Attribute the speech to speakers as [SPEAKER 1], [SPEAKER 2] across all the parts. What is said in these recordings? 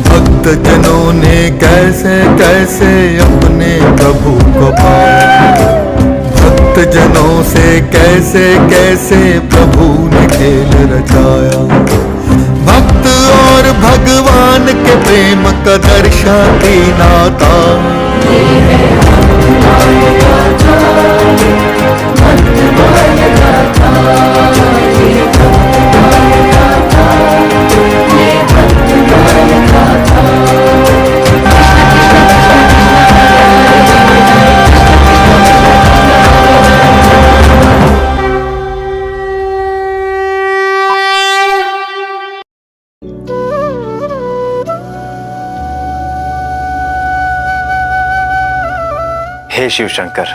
[SPEAKER 1] भक्तजनों ने कैसे कैसे अपने प्रभु को पाया, भक्तजनों से कैसे कैसे प्रभु ने खेल रचाया। भक्त और भगवान के प्रेम का दर्शाती नाता,
[SPEAKER 2] हे शिव शंकर,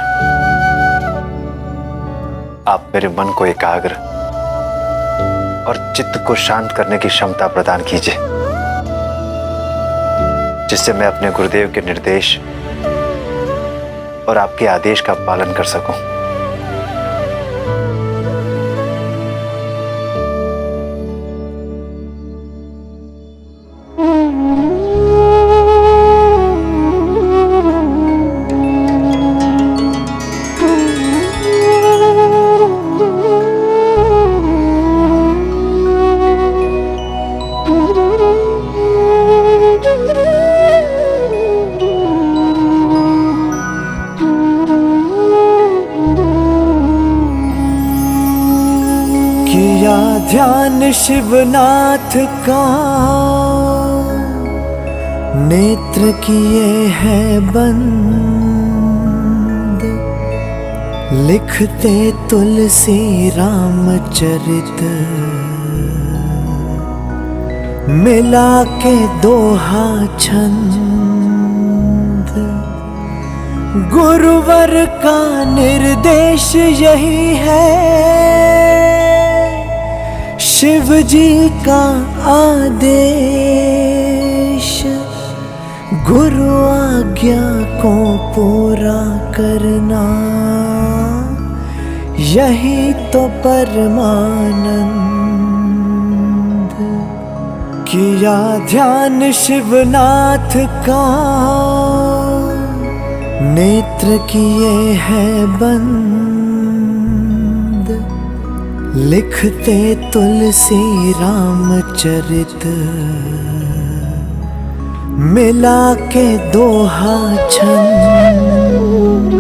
[SPEAKER 2] आप मेरे मन को एकाग्र और चित्त को शांत करने की क्षमता प्रदान कीजिए, जिससे मैं अपने गुरुदेव के निर्देश और आपके आदेश का पालन कर सकूं।
[SPEAKER 3] किया ध्यान शिवनाथ का, नेत्र किए हैं बंद, लिखते तुलसी रामचरित, मिला के दोहा छंद। गुरुवर का निर्देश यही है, शिव जी का आदेश, गुरु आज्ञा को पूरा करना, यही तो परमानंद। किया ध्यान शिवनाथ का, नेत्र किए हैं बंद, लिखते तुलसी रामचरित, मिला के दोहा छंद।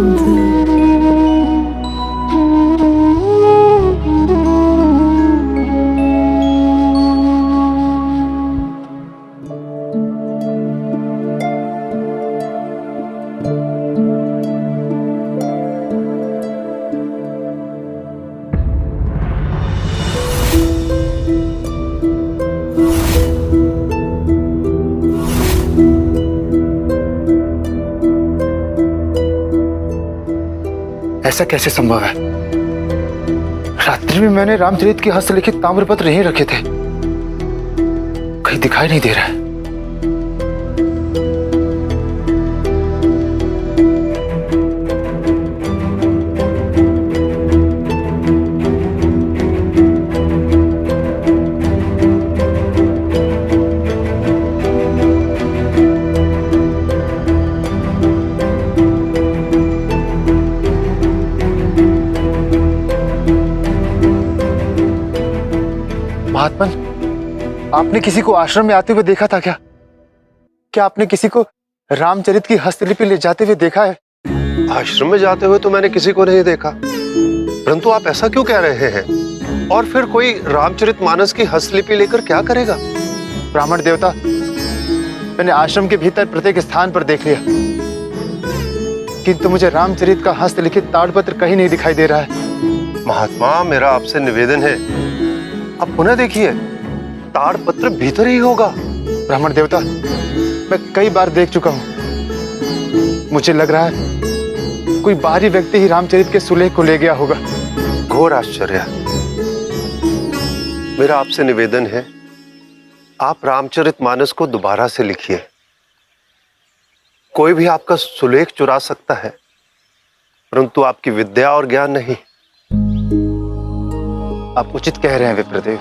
[SPEAKER 2] ऐसा कैसे संभव है? रात्रि में मैंने रामचरित के हस्तलिखित ताम्रपत्र यहीं रखे थे, कहीं दिखाई नहीं दे रहा है। महात्मन, आपने किसी को आश्रम में आते हुए देखा था क्या? क्या आपने किसी को रामचरित की हस्तलिपि ले जाते हुए देखा है?
[SPEAKER 4] आश्रम में जाते हुए तो मैंने किसी को नहीं देखा, परंतु आप ऐसा क्यों कह रहे हैं? और फिर कोई रामचरितमानस की हस्तलिपि लेकर क्या करेगा?
[SPEAKER 2] ब्राह्मण देवता, मैंने आश्रम के भीतर प्रत्येक स्थान पर देख लिया, किंतु मुझे रामचरित का हस्तलिखित ताड़पत्र कहीं नहीं दिखाई दे रहा है।
[SPEAKER 4] महात्मा, मेरा आपसे निवेदन है, आप पुनः देखिए, ताड़पत्र भीतर ही होगा।
[SPEAKER 2] ब्राह्मण देवता, मैं कई बार देख चुका हूं। मुझे लग रहा है कोई बाहरी व्यक्ति ही रामचरित के सुलेख को ले गया होगा।
[SPEAKER 4] घोर आश्चर्य। मेरा आपसे निवेदन है, आप रामचरितमानस को दोबारा से लिखिए। कोई भी आपका सुलेख चुरा सकता है, परंतु आपकी विद्या और ज्ञान नहीं।
[SPEAKER 2] आप उचित कह रहे हैं विप्रदेव।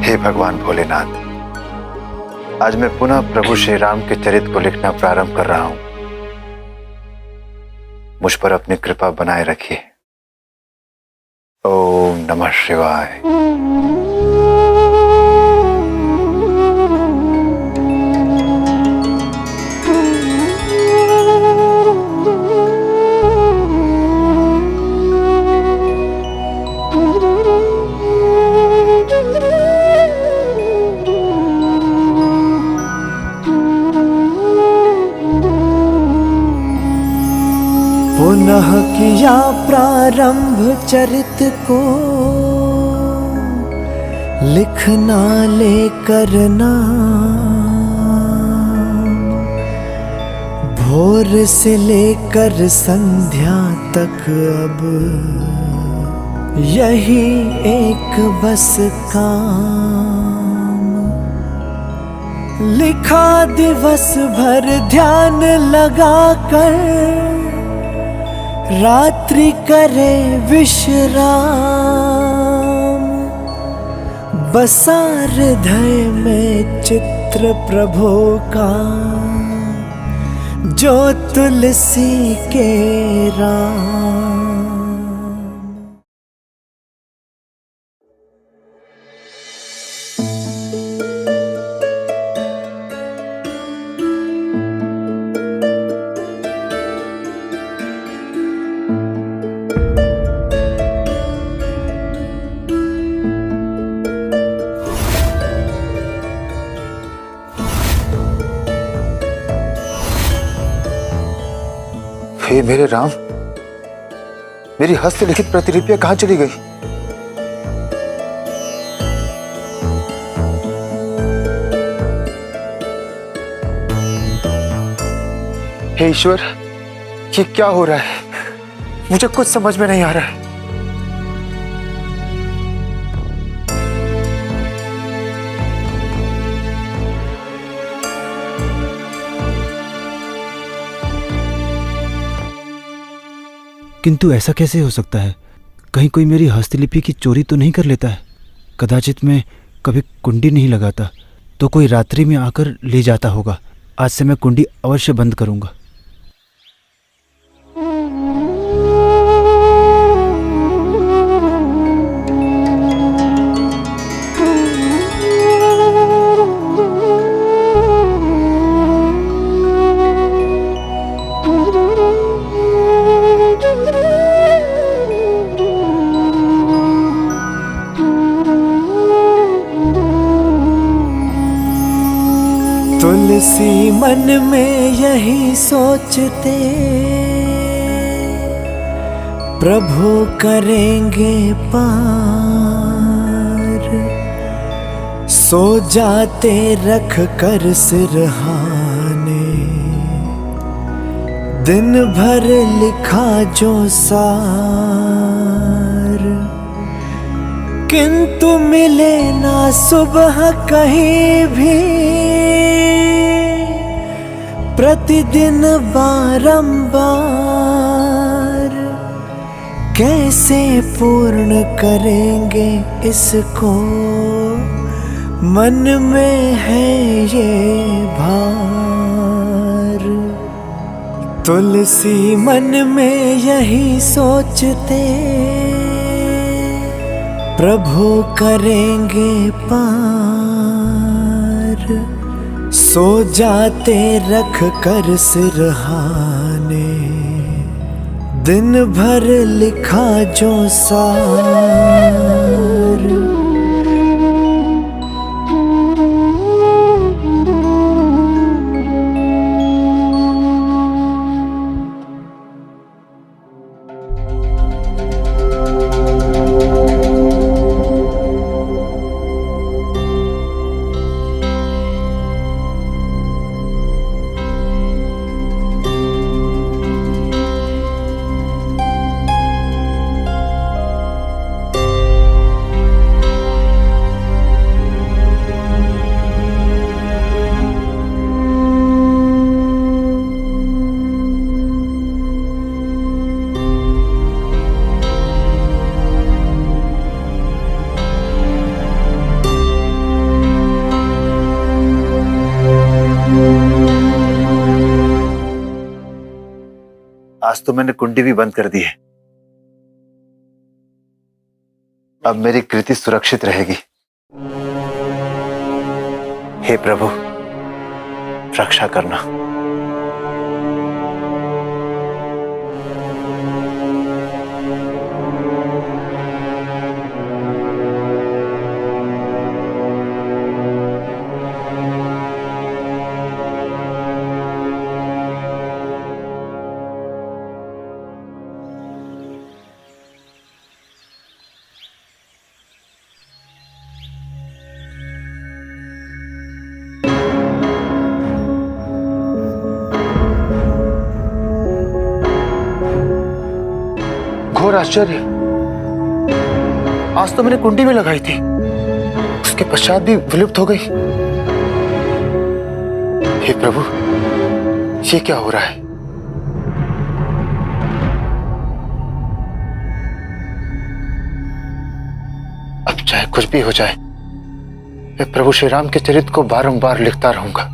[SPEAKER 2] हे भगवान भोलेनाथ, आज मैं पुनः प्रभु श्री राम के चरित्र को लिखना प्रारंभ कर रहा हूं। मुझ पर अपनी कृपा बनाए रखिए। ओम नमः शिवाय।
[SPEAKER 3] पुनः किया प्रारंभ चरित को लिखना लेकर नाम। भोर से लेकर संध्या तक अब यही एक बस काम। लिखा दिवस भर ध्यान लगाकर, रात्रि करे विश्राम। बसा हृदय में चित्र प्रभु का, जो तुलसी के राम।
[SPEAKER 2] हे मेरे राम, मेरी हस्तलिखित प्रतिलिपियां कहां चली गई? हे ईश्वर, ये क्या हो रहा है? मुझे कुछ समझ में नहीं आ रहा है।
[SPEAKER 5] किंतु ऐसा कैसे हो सकता है? कहीं कोई मेरी हस्तलिपि की चोरी तो नहीं कर लेता है? कदाचित मैं कभी कुंडी नहीं लगाता, तो कोई रात्रि में आकर ले जाता होगा। आज से मैं कुंडी अवश्य बंद करूंगा।
[SPEAKER 3] तुलसी मन में यही सोचते, प्रभु करेंगे पार। सो जाते रख कर सिरहाने, दिन भर लिखा जो सार। किंतु मिले ना सुबह कहीं भी, प्रतिदिन बारंबार। कैसे पूर्ण करेंगे इसको, मन में है ये भार। तुलसी मन में यही सोचते, प्रभु करेंगे पार। सो जाते रख कर सिरहाने, दिन भर लिखा जो सार,
[SPEAKER 2] आज तो मैंने कुंडी भी बंद कर दी है। अब मेरी कृति सुरक्षित रहेगी। हे प्रभु, रक्षा करना। घोर आश्चर्य, आज तो मैंने कुंडी में लगाई थी, उसके पश्चात भी विलुप्त हो गई। हे प्रभु, ये क्या हो रहा है? अब चाहे कुछ भी हो जाए, मैं प्रभु श्री राम के चरित्र को बारंबार लिखता रहूंगा।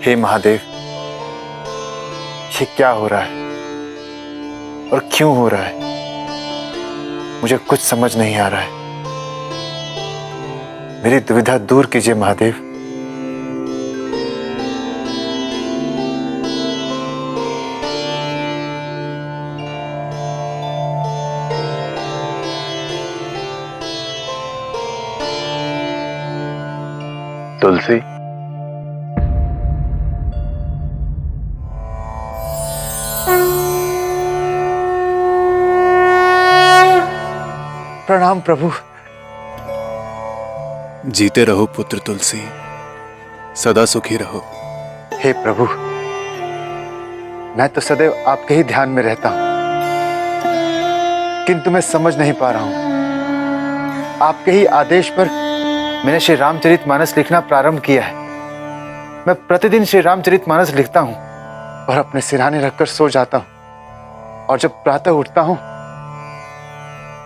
[SPEAKER 2] हे महादेव, ये क्या हो रहा है और क्यों हो रहा है? मुझे कुछ समझ नहीं आ रहा है। मेरी दुविधा दूर कीजिए महादेव। तुलसी, प्रणाम प्रभु।
[SPEAKER 6] जीते रहो पुत्र तुलसी, सदा सुखी रहो।
[SPEAKER 2] हे प्रभु, मैं तो सदैव आपके ही ध्यान में रहता हूं, किंतु मैं समझ नहीं पा रहा हूं। आपके ही आदेश पर मैंने श्री रामचरितमानस लिखना प्रारंभ किया है। मैं प्रतिदिन श्री रामचरितमानस लिखता हूं और अपने सिरहाने रखकर सो जाता हूं, और जब प्रातः उठता हूं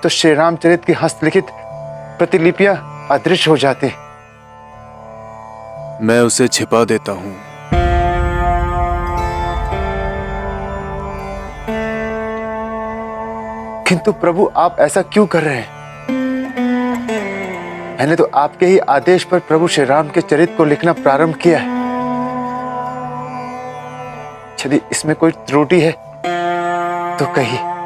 [SPEAKER 2] तो श्री रामचरित की हस्तलिखित प्रतिलिपियां अदृश्य हो जाती।
[SPEAKER 6] मैं उसे छिपा देता हूं।
[SPEAKER 2] किंतु प्रभु, आप ऐसा क्यों कर रहे हैं? मैंने तो आपके ही आदेश पर प्रभु श्री राम के चरित्र को लिखना प्रारंभ किया है। यदि इसमें कोई त्रुटि है तो कहिए।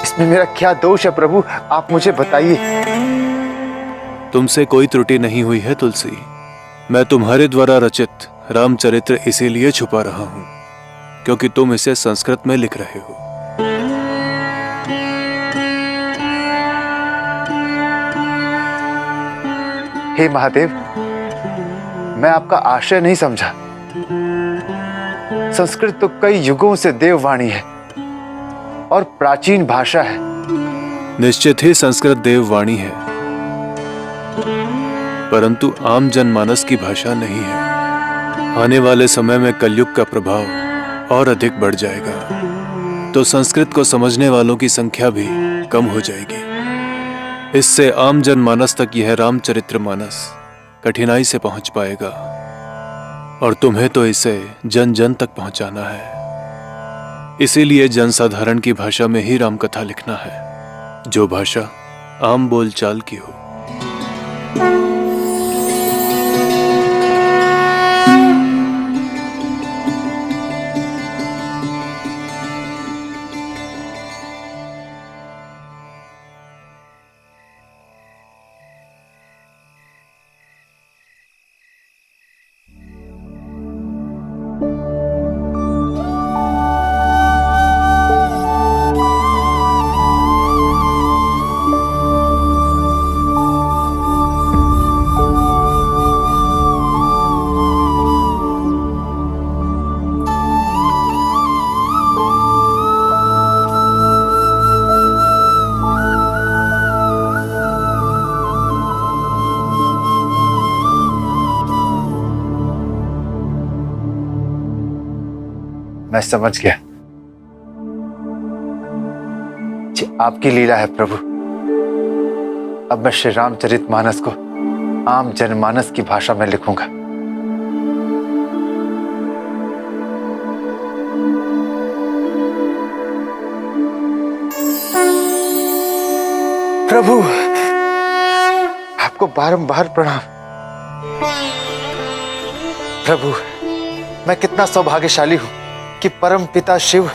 [SPEAKER 2] इसमें मेरा क्या दोष है प्रभु, आप मुझे बताइए।
[SPEAKER 6] तुमसे कोई त्रुटि नहीं हुई है तुलसी। मैं तुम्हारे द्वारा रचित रामचरित्र इसीलिए छुपा रहा हूं क्योंकि तुम इसे संस्कृत में लिख रहे हो।
[SPEAKER 2] हे महादेव, मैं आपका आशय नहीं समझा। संस्कृत तो कई युगों से देववाणी है और प्राचीन भाषा है।
[SPEAKER 6] निश्चित ही संस्कृत देववाणी है, परंतु आम जनमानस की भाषा नहीं है। आने वाले समय में कलयुग का प्रभाव और अधिक बढ़ जाएगा, तो संस्कृत को समझने वालों की संख्या भी कम हो जाएगी। इससे आम जनमानस तक यह रामचरितमानस कठिनाई से पहुंच पाएगा, और तुम्हें तो इसे जन जन तक पहुंचाना है। इसीलिए जनसाधारण की भाषा में ही रामकथा लिखना है, जो भाषा आम बोलचाल की हो।
[SPEAKER 2] मैं समझ गया। जी, आपकी लीला है प्रभु। अब मैं श्री रामचरितमानस को आम जनमानस की भाषा में लिखूंगा। प्रभु, आपको बारंबार प्रणाम। प्रभु, मैं कितना सौभाग्यशाली हूं कि परम पिता शिव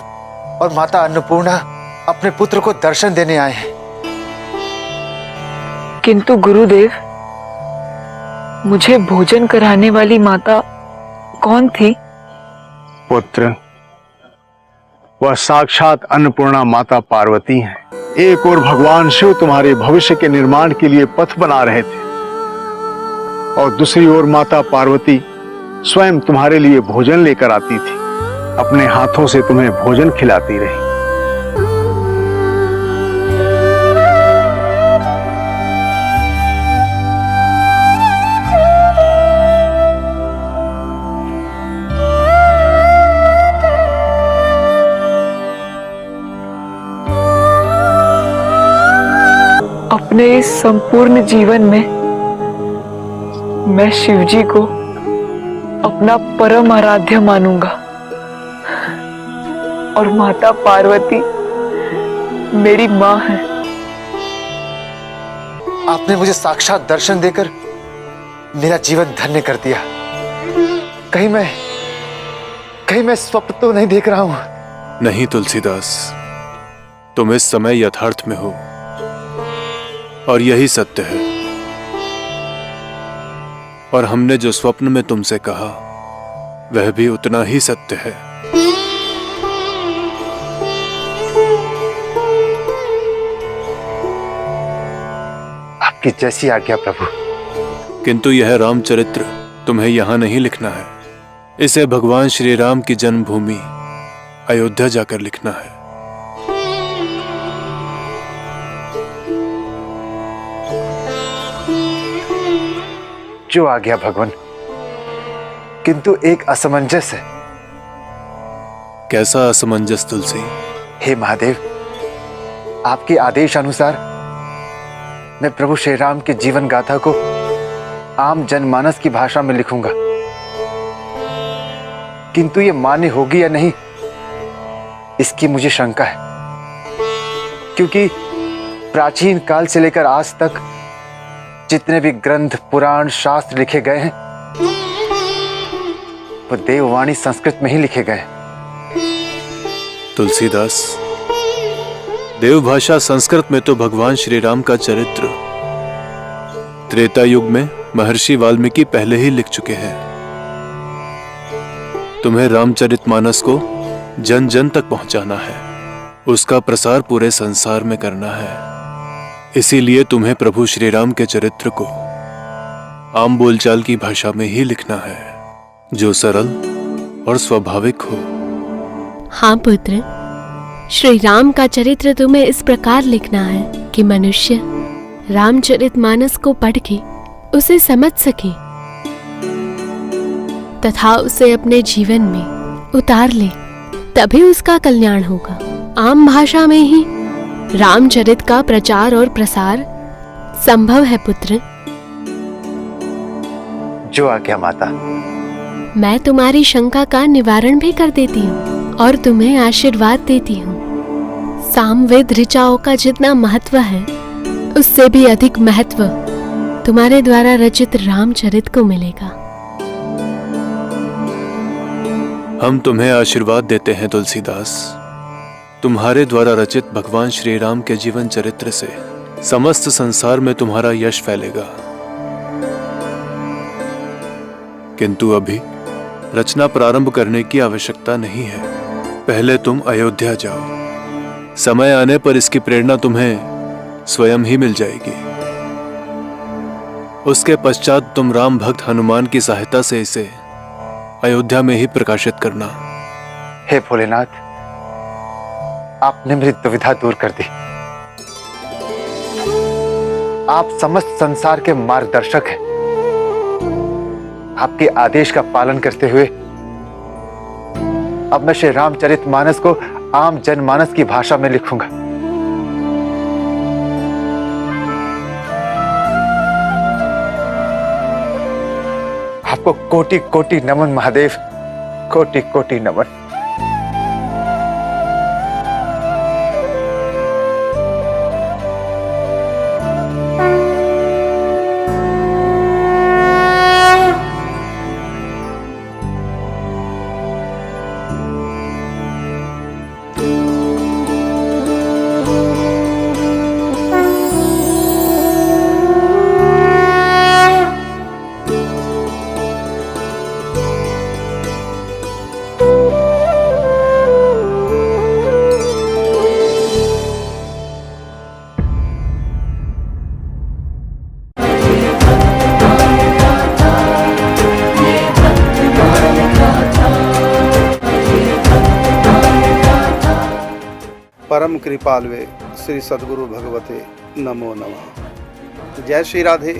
[SPEAKER 2] और माता अन्नपूर्णा अपने पुत्र को दर्शन देने आए हैं।
[SPEAKER 7] किंतु गुरुदेव, मुझे भोजन कराने वाली माता कौन थी?
[SPEAKER 8] पुत्र, वह साक्षात अन्नपूर्णा माता पार्वती हैं। एक और भगवान शिव तुम्हारे भविष्य के निर्माण के लिए पथ बना रहे थे, और दूसरी ओर माता पार्वती स्वयं तुम्हारे लिए भोजन लेकर आती थी, अपने हाथों से तुम्हें भोजन खिलाती रही।
[SPEAKER 7] अपने इस संपूर्ण जीवन में मैं शिवजी को अपना परम आराध्य मानूंगा, और माता पार्वती मेरी माँ है।
[SPEAKER 2] आपने मुझे साक्षात दर्शन देकर मेरा जीवन धन्य कर दिया। कहीं मैं स्वप्न तो नहीं देख रहा हूं?
[SPEAKER 6] नहीं तुलसीदास, तुम इस समय यथार्थ में हो, और यही सत्य है। और हमने जो स्वप्न में तुमसे कहा, वह भी उतना ही सत्य है।
[SPEAKER 2] आपकी जैसी आज्ञा प्रभु।
[SPEAKER 6] किंतु यह रामचरित्र तुम्हें यहां नहीं लिखना है, इसे भगवान श्री राम की जन्मभूमि अयोध्या जाकर लिखना है।
[SPEAKER 2] जो आज्ञा भगवान। किंतु एक असमंजस है।
[SPEAKER 6] कैसा असमंजस तुलसी?
[SPEAKER 2] हे महादेव, आपके आदेश अनुसार मैं प्रभु श्री राम के जीवन गाथा को आम जनमानस की भाषा में लिखूंगा, किंतु ये मान्य होगी या नहीं, इसकी मुझे शंका है। क्योंकि प्राचीन काल से लेकर आज तक जितने भी ग्रंथ, पुराण, शास्त्र लिखे गए हैं, वो देववाणी संस्कृत में ही लिखे गए।
[SPEAKER 6] तुलसीदास, देवभाषा संस्कृत में तो भगवान श्री राम का चरित्र त्रेता युग में महर्षि वाल्मीकि पहले ही लिख चुके हैं। तुम्हें रामचरितमानस को जन जन तक पहुंचाना है, उसका प्रसार पूरे संसार में करना है। इसीलिए तुम्हें प्रभु श्री राम के चरित्र को आम बोलचाल की भाषा में ही लिखना है, जो सरल और स्वाभाविक हो।
[SPEAKER 9] हाँ पुत्र, श्री राम का चरित्र तुम्हें इस प्रकार लिखना है कि मनुष्य रामचरितमानस को पढ़ के उसे समझ सके तथा उसे अपने जीवन में उतार ले, तभी उसका कल्याण होगा। आम भाषा में ही रामचरित का प्रचार और प्रसार संभव है पुत्र।
[SPEAKER 2] जो आज्ञा माता।
[SPEAKER 9] मैं तुम्हारी शंका का निवारण भी कर देती हूँ और तुम्हें आशीर्वाद देती हूँ। सामवेद ऋचाओं का जितना महत्व है, उससे भी अधिक महत्व तुम्हारे द्वारा रचित रामचरित को मिलेगा।
[SPEAKER 6] हम तुम्हें आशीर्वाद देते हैं तुलसीदास। तुम्हारे द्वारा रचित भगवान श्री राम के जीवन चरित्र से समस्त संसार में तुम्हारा यश फैलेगा। किंतु अभी रचना प्रारंभ करने की आवश्यकता नहीं है। पहले तुम अयोध्या जाओ। समय आने पर इसकी प्रेरणा तुम्हें स्वयं ही मिल जाएगी। उसके पश्चात तुम राम भक्त हनुमान की सहायता से इसे अयोध्या में ही प्रकाशित करना।
[SPEAKER 2] हे भोलेनाथ, आपने मेरी दुविधा दूर कर दी। आप समस्त संसार के मार्गदर्शक हैं। आपके आदेश का पालन करते हुए अब मैं श्री रामचरितमानस को आम जनमानस की भाषा में लिखूंगा। आपको कोटि कोटि नमन महादेव, कोटि कोटि नमन।
[SPEAKER 10] परम कृपालवे श्री सद्गुरु भगवते नमो नमः। जय श्री राधे,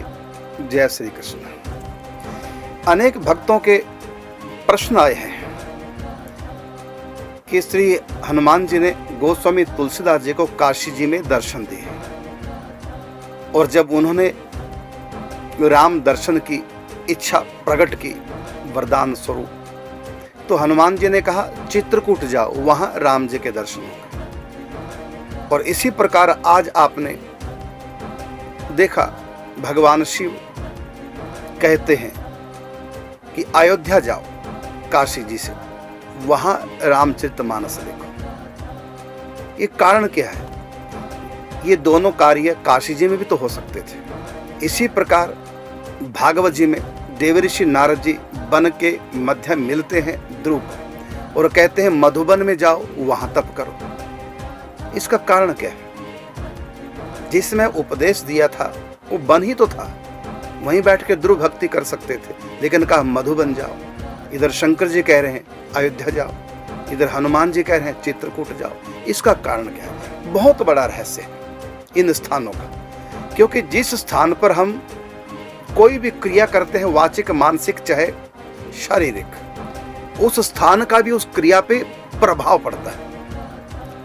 [SPEAKER 10] जय श्री कृष्ण। अनेक भक्तों के प्रश्न आए हैं कि श्री हनुमान जी ने गोस्वामी तुलसीदास जी को काशी जी में दर्शन दिए, और जब उन्होंने राम दर्शन की इच्छा प्रकट की वरदान स्वरूप, तो हनुमान जी ने कहा चित्रकूट जाओ, वहां राम जी के दर्शन होंगे। और इसी प्रकार आज आपने देखा भगवान शिव कहते हैं कि अयोध्या जाओ काशी जी से, वहां रामचरितमानस लिखो। ये कारण क्या है? ये दोनों कार्य काशी जी में भी तो हो सकते थे। इसी प्रकार भागवत जी में देवऋषि नारद जी वन के मध्य मिलते हैं ध्रुव और कहते हैं मधुबन में जाओ, वहां तप करो। इसका कारण क्या है? जिसमें उपदेश दिया था वो वन ही तो था, वहीं बैठ के ध्रुव भक्ति कर सकते थे, लेकिन कहा मधुबन जाओ। इधर शंकर जी कह रहे हैं अयोध्या जाओ, इधर हनुमान जी कह रहे हैं चित्रकूट जाओ। इसका कारण क्या है? बहुत बड़ा रहस्य है इन स्थानों का, क्योंकि जिस स्थान पर हम कोई भी क्रिया करते हैं, वाचिक मानसिक चाहे शारीरिक, उस स्थान का भी उस क्रिया पे प्रभाव पड़ता है।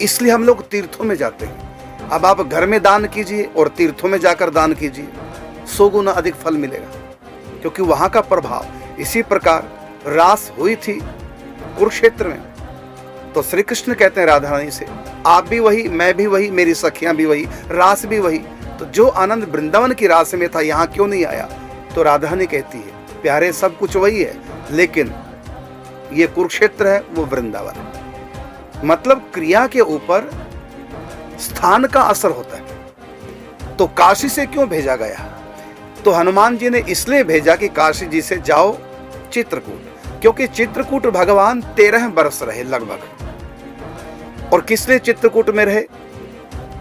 [SPEAKER 10] इसलिए हम लोग तीर्थों में जाते हैं। अब आप घर में दान कीजिए और तीर्थों में जाकर दान कीजिए, 100 गुना अधिक फल मिलेगा, क्योंकि वहां का प्रभाव। इसी प्रकार रास हुई थी कुरुक्षेत्र में, तो श्री कृष्ण कहते हैं राधा रानी से, आप भी वही, मैं भी वही, मेरी सखियां भी वही, रास भी वही। तो जो आनंद वृंदावन की रास में था, यहाँ क्यों नहीं आया? तो राधा रानी कहती है प्यारे सब कुछ वही है, लेकिन ये कुरुक्षेत्र है, वो वृंदावन है। मतलब क्रिया के ऊपर स्थान का असर होता है। तो काशी से क्यों भेजा गया? तो हनुमान जी ने इसलिए भेजा कि काशी जी से जाओ चित्रकूट, क्योंकि चित्रकूट भगवान 13 वर्ष रहे लगभग। और किस लिए चित्रकूट में रहे?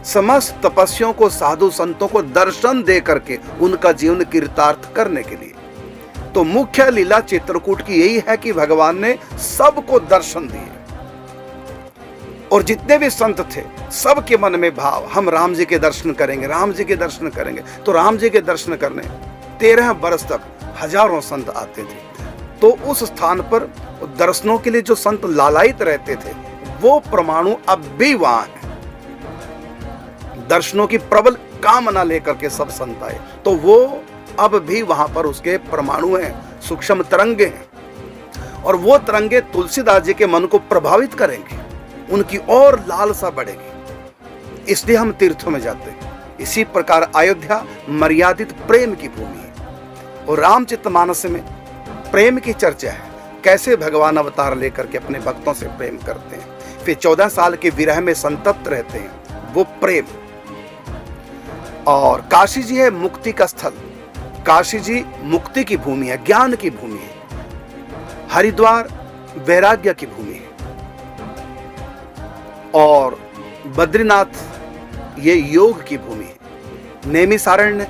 [SPEAKER 10] समस्त तपस्वियों को, साधु संतों को दर्शन दे करके उनका जीवन कृतार्थ करने के लिए। तो मुख्य लीला चित्रकूट की यही है कि भगवान ने सबको दर्शन दिए और जितने भी संत थे सबके मन में भाव, हम राम जी के दर्शन करेंगे, राम जी के दर्शन करेंगे। तो राम जी के दर्शन करने 13 वर्ष तक हजारों संत आते थे। तो उस स्थान पर दर्शनों के लिए जो संत लालायित रहते थे वो परमाणु अब भी वहां है। दर्शनों की प्रबल कामना लेकर के सब संत आए, तो वो अब भी वहां पर उसके परमाणु हैं, सूक्ष्म तरंगे हैं, और वो तरंगे तुलसीदास जी के मन को प्रभावित करेंगे, उनकी और लालसा बढ़ेगी। इसलिए हम तीर्थों में जाते हैं। इसी प्रकार अयोध्या मर्यादित प्रेम की भूमि है और रामचरितमानस में प्रेम की चर्चा है, कैसे भगवान अवतार लेकर के अपने भक्तों से प्रेम करते हैं, फिर 14 साल के विरह में संतप्त रहते हैं, वो प्रेम। और काशी जी है मुक्ति का स्थल, काशी जी मुक्ति की भूमि है, ज्ञान की भूमि है। हरिद्वार वैराग्य की भूमि है और बद्रीनाथ ये योग की भूमि है। नैमिषारण्य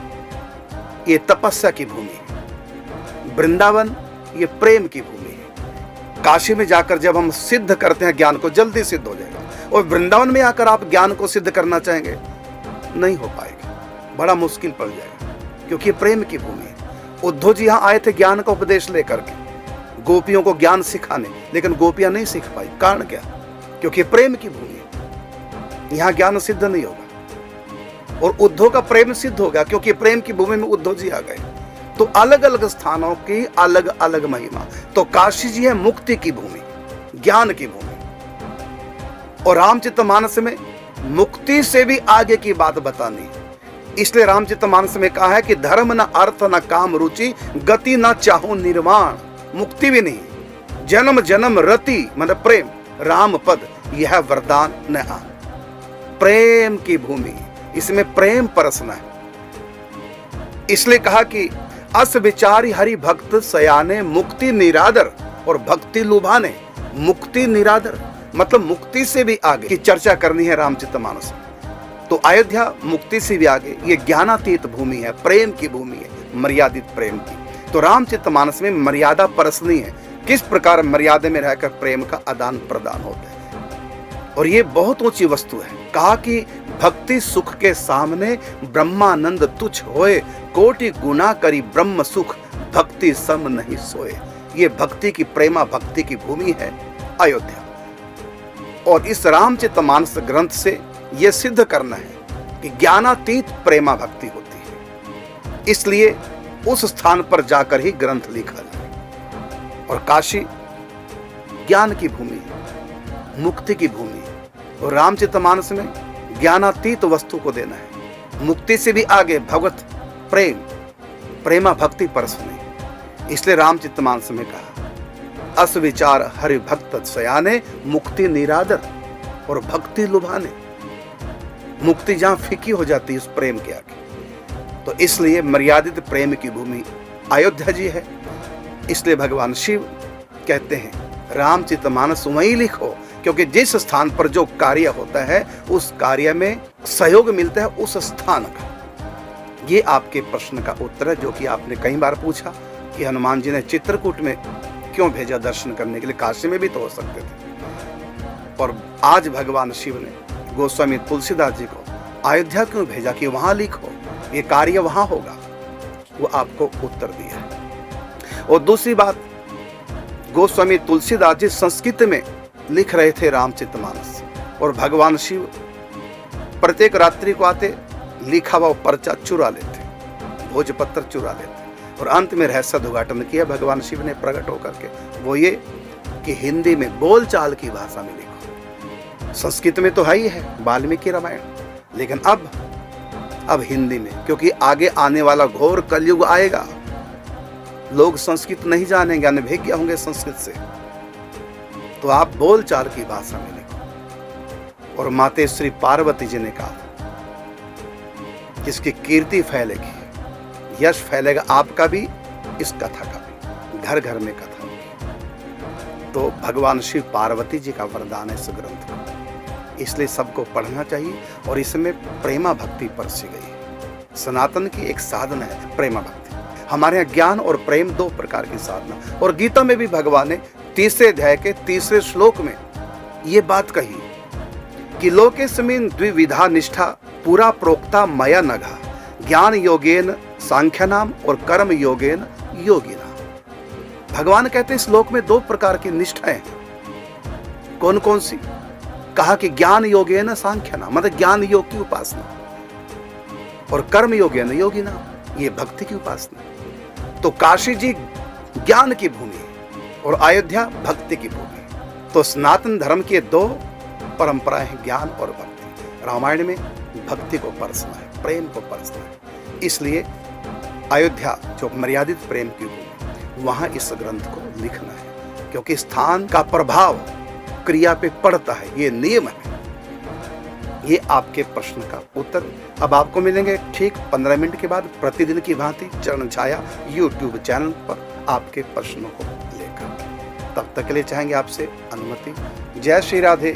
[SPEAKER 10] ये तपस्या की भूमि है। वृंदावन ये प्रेम की भूमि है। काशी में जाकर जब हम सिद्ध करते हैं ज्ञान को, जल्दी सिद्ध हो जाएगा, और वृंदावन में आकर आप ज्ञान को सिद्ध करना चाहेंगे नहीं हो पाएगा, बड़ा मुश्किल पड़ जाएगा, क्योंकि प्रेम की भूमि है। उद्धव जी यहाँ आए थे ज्ञान का उपदेश लेकर के, गोपियों को ज्ञान सिखाने, लेकिन गोपियां नहीं सीख पाई। कारण क्या? क्योंकि प्रेम की भूमि है, यहाँ ज्ञान सिद्ध नहीं होगा। और उद्धव का प्रेम सिद्ध हो गया, क्योंकि प्रेम की भूमि में उद्धव जी आ गए। तो अलग अलग स्थानों की अलग अलग महिमा। तो काशी जी है मुक्ति की भूमि, ज्ञान की भूमि। और रामचरितमानस में मुक्ति से भी आगे की बात बतानी, इसलिए रामचरितमानस में कहा है कि धर्म न अर्थ न काम रुचि, गति न चाहो निर्वाण। मुक्ति भी नहीं, जन्म जन्म रति मतलब प्रेम, राम पद यह वरदान न आ। प्रेम की भूमि, इसमें प्रेम परसना है। इसलिए कहा कि अस विचारी हरि भक्त सयाने, मुक्ति निरादर और भक्ति लुभाने। मुक्ति निरादर मतलब मुक्ति से भी आगे की चर्चा करनी है रामचरितमानस में। तो अयोध्या मुक्ति से भी आगे, ये ज्ञानातीत भूमि है, प्रेम की भूमि है, मर्यादित प्रेम की। तो रामचरितमानस में मर्यादा परसनी है, किस प्रकार मर्यादा में रहकर प्रेम का आदान प्रदान होता है। और ये बहुत ऊंची वस्तु है। कहा कि भक्ति सुख के सामने ब्रह्मानंद तुच्छ होए, कोटि गुना करी ब्रह्म सुख, भक्ति सम नहीं सोए। ये भक्ति की, प्रेमा भक्ति की भूमि है अयोध्या। और इस रामचरितमानस ग्रंथ से यह सिद्ध करना है कि ज्ञानातीत प्रेमा भक्ति होती है। इसलिए उस स्थान पर जाकर ही ग्रंथ लिखा जाए। और काशी ज्ञान की भूमि, मुक्ति की भूमि, और रामचरितमानस में ज्ञानातीत वस्तु को देना है। मुक्ति से भी आगे भगवत प्रेम, प्रेमा भक्ति परसने। इसलिए रामचरितमानस में कहा अस विचार हरि भक्त सयाने, मुक्ति निरादर और भक्ति लुभाने। मुक्ति जहां फीकी हो जाती है उस प्रेम के आगे। तो इसलिए मर्यादित प्रेम की भूमि अयोध्या जी है। इसलिए भगवान शिव कहते हैं रामचरितमानस वहीं लिखो, क्योंकि जिस स्थान पर जो कार्य होता है उस कार्य में सहयोग मिलता है उस स्थान का। ये आपके प्रश्न का उत्तर है, जो कि आपने कई बार पूछा कि हनुमान जी ने चित्रकूट में क्यों भेजा दर्शन करने के लिए, काशी में भी तो हो सकते थे। और आज भगवान शिव ने गोस्वामी तुलसीदास जी को अयोध्या क्यों भेजा कि वहां लिखो, ये कार्य वहां होगा, वो आपको उत्तर दिया है। और दूसरी बात, गोस्वामी तुलसीदास जी संस्कृत में लिख रहे थे रामचरितमानस, और भगवान शिव प्रत्येक रात्रि को आते, लिखा हुआ पर्चा चुरा लेते, भोजपत्र चुरा लेते, और अंत में रहस्य उद्घाटन किया भगवान शिव ने प्रकट होकर के। वो ये कि हिंदी में बोलचाल की भाषा में लिखो। संस्कृत में तो है ही है वाल्मीकि रामायण, लेकिन अब हिंदी में, क्योंकि आगे आने वाला घोर कलयुग आएगा, लोग संस्कृत नहीं जानेंगे, अनभिज्ञ होंगे संस्कृत से। तो आप बोलचाल की भाषा में लिखो। और माते श्री पार्वती जी ने कहा जिसकी कीर्ति फैलेगी, यश फैलेगा आपका भी, इस कथा का भी, घर घर में कथा होगी। तो भगवान शिव पार्वती जी का वरदान है इस ग्रंथ का, इसलिए सबको पढ़ना चाहिए। और इसमें प्रेमा भक्ति परसी गई है। सनातन की एक साधना है प्रेमा भक्ति। हमारे यहाँ ज्ञान और प्रेम दो प्रकार की साधना। और गीता में भी भगवान ने 3 अध्याय के 3 श्लोक में ये बात कही कि लोकेस्मिन् द्विविधा निष्ठा पूरा प्रोक्ता मया नघा, ज्ञान योगेन सांख्यानाम और कर्म योगेन योगिना। भगवान कहते हैं इस लोक में 2 प्रकार की निष्ठाएं हैं। कौन कौन सी? कहा कि ज्ञान योगेन सांख्यानाम, मतलब ज्ञान योग की उपासना, और कर्म योगेन योगिना, ये भक्ति की उपासना। तो काशी जी ज्ञान की भूमि है और अयोध्या भक्ति की भूमि है। तो सनातन धर्म के 2 परंपराएं हैं, ज्ञान और भक्ति। रामायण में भक्ति को परसना है, प्रेम को परसना है। इसलिए अयोध्या जो मर्यादित प्रेम की भूमि, वहां इस ग्रंथ को लिखना है, क्योंकि स्थान का प्रभाव क्रिया पे पड़ता है, ये नियम है। ये आपके प्रश्न का उत्तर। अब आपको मिलेंगे ठीक 15 मिनट के बाद प्रतिदिन की भांति चरण छाया YouTube चैनल पर आपके प्रश्नों को लेकर। तब तक के लिए चाहेंगे आपसे अनुमति। जय श्री राधे।